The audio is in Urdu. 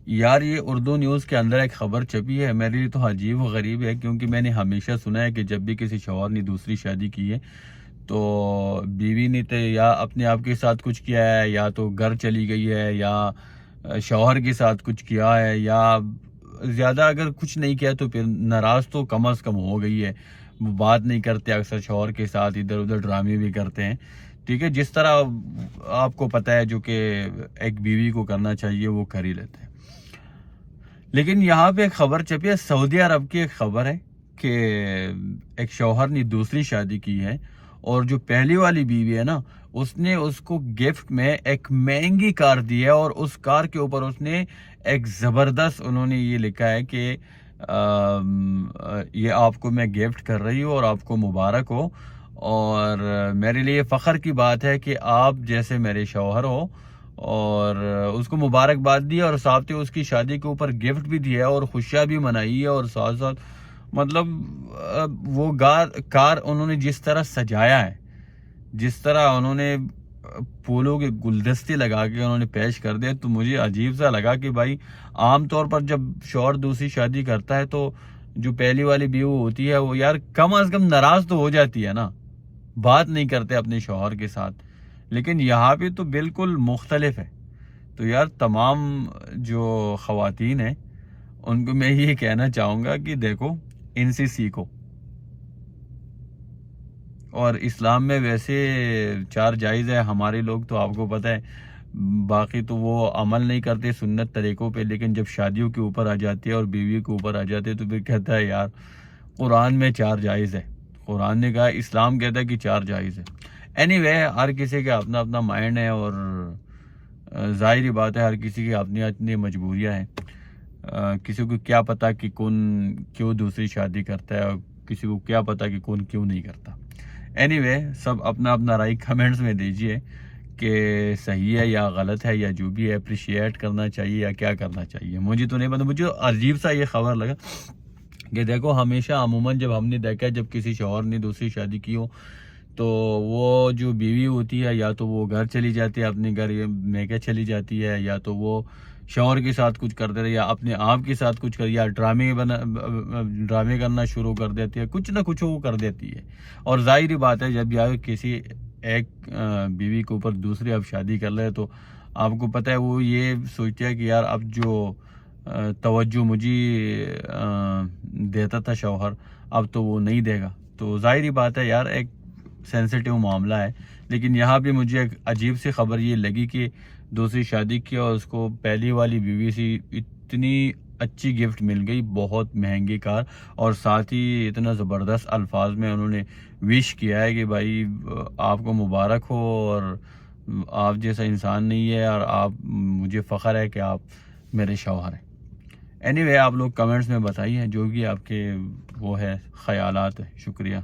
یار یہ اردو نیوز کے اندر ایک خبر چھپی ہے، میرے لیے تو عجیب و غریب ہے، کیونکہ میں نے ہمیشہ سنا ہے کہ جب بھی کسی شوہر نے دوسری شادی کی ہے تو بیوی نے تو یا اپنے آپ کے ساتھ کچھ کیا ہے، یا تو گھر چلی گئی ہے، یا شوہر کے ساتھ کچھ کیا ہے، یا زیادہ اگر کچھ نہیں کیا تو پھر ناراض تو کم از کم ہو گئی ہے۔ وہ بات نہیں کرتے اکثر شوہر کے ساتھ، ادھر ادھر ڈرامے بھی کرتے ہیں، ٹھیک ہے، جس طرح آپ کو پتہ ہے جو کہ ایک بیوی کو کرنا چاہیے وہ کر ہی لیتے ہیں۔ لیکن یہاں پہ ایک خبر چھپی ہے، سعودی عرب کی ایک خبر ہے کہ ایک شوہر نے دوسری شادی کی ہے، اور جو پہلی والی بیوی ہے نا، اس نے اس کو گفٹ میں ایک مہنگی کار دی ہے، اور اس کار کے اوپر اس نے ایک زبردست انہوں نے یہ لکھا ہے کہ یہ آپ کو میں گفٹ کر رہی ہوں اور آپ کو مبارک ہو، اور میرے لیے فخر کی بات ہے کہ آپ جیسے میرے شوہر ہو، اور اس کو مبارکباد دی، اور ساتھ ہی اس کی شادی کے اوپر گفٹ بھی دیا ہے اور خوشیاں بھی منائی ہے، اور ساتھ ساتھ مطلب وہ کار انہوں نے جس طرح سجایا ہے، جس طرح انہوں نے پھولوں کے گلدستے لگا کے انہوں نے پیش کر دیا، تو مجھے عجیب سا لگا کہ بھائی عام طور پر جب شوہر دوسری شادی کرتا ہے تو جو پہلی والی بیوی ہوتی ہے وہ یار کم از کم ناراض تو ہو جاتی ہے نا، بات نہیں کرتے اپنے شوہر کے ساتھ، لیکن یہاں پہ تو بالکل مختلف ہے۔ تو یار تمام جو خواتین ہیں ان کو میں یہ کہنا چاہوں گا کہ دیکھو، ان سے سیکھو، اور اسلام میں ویسے 4 جائز ہے، ہمارے لوگ تو آپ کو پتہ ہے باقی تو وہ عمل نہیں کرتے سنت طریقوں پہ، لیکن جب شادیوں کے اوپر آ جاتی ہے اور بیوی کے اوپر آ جاتے تو پھر کہتا ہے یار قرآن میں 4 جائز ہے، قرآن نے کہا، اسلام کہتا ہے کہ 4 جائز ہے۔ اینی وے ہر کسی کا اپنا اپنا مائنڈ ہے، اور ظاہری بات ہے ہر کسی کی اپنی اپنی مجبوریاں ہیں، کسی کو کیا پتا کہ کون کیوں دوسری شادی کرتا ہے، اور کسی کو کیا پتا کہ کون کیوں نہیں کرتا۔ اینی وے سب اپنا اپنا رائے کمنٹس میں دیجئے کہ صحیح ہے یا غلط ہے، یا جو بھی ہے اپریشیٹ کرنا چاہیے یا کیا کرنا چاہیے، مجھے تو نہیں پتا۔ مجھے عجیب سا یہ خبر لگا کہ دیکھو ہمیشہ عموماً جب ہم نے دیکھا ہے جب کسی شوہر نے دوسری شادی کی ہو تو وہ جو بیوی ہوتی ہے یا تو وہ گھر چلی جاتی ہے، اپنے گھر میکے چلی جاتی ہے، یا تو وہ شوہر کے ساتھ کچھ کرتے رہے، یا اپنے آپ کے ساتھ کچھ یا ڈرامے کرنا شروع کر دیتی ہے، کچھ نہ کچھ وہ کر دیتی ہے۔ اور ظاہری بات ہے جب یار کسی ایک بیوی کے اوپر دوسری اب شادی کر لے تو آپ کو پتہ ہے وہ یہ سوچتے ہے کہ یار اب جو توجہ مجھے دیتا تھا شوہر اب تو وہ نہیں دے گا، تو ظاہری بات ہے یار ایک سینسیٹیو معاملہ ہے۔ لیکن یہاں پہ مجھے ایک عجیب سی خبر یہ لگی کہ دوسری شادی کیا اور اس کو پہلی والی بیوی سے اتنی اچھی گفٹ مل گئی، بہت مہنگی کار، اور ساتھ ہی اتنا زبردست الفاظ میں انہوں نے وش کیا ہے کہ بھائی آپ کو مبارک ہو، اور آپ جیسا انسان نہیں ہے، اور آپ مجھے فخر ہے کہ آپ میرے شوہر ہیں۔ اینی وے آپ لوگ کمنٹس میں بتائیے جو بھی آپ کے وہ ہے خیالات ہے۔ شکریہ۔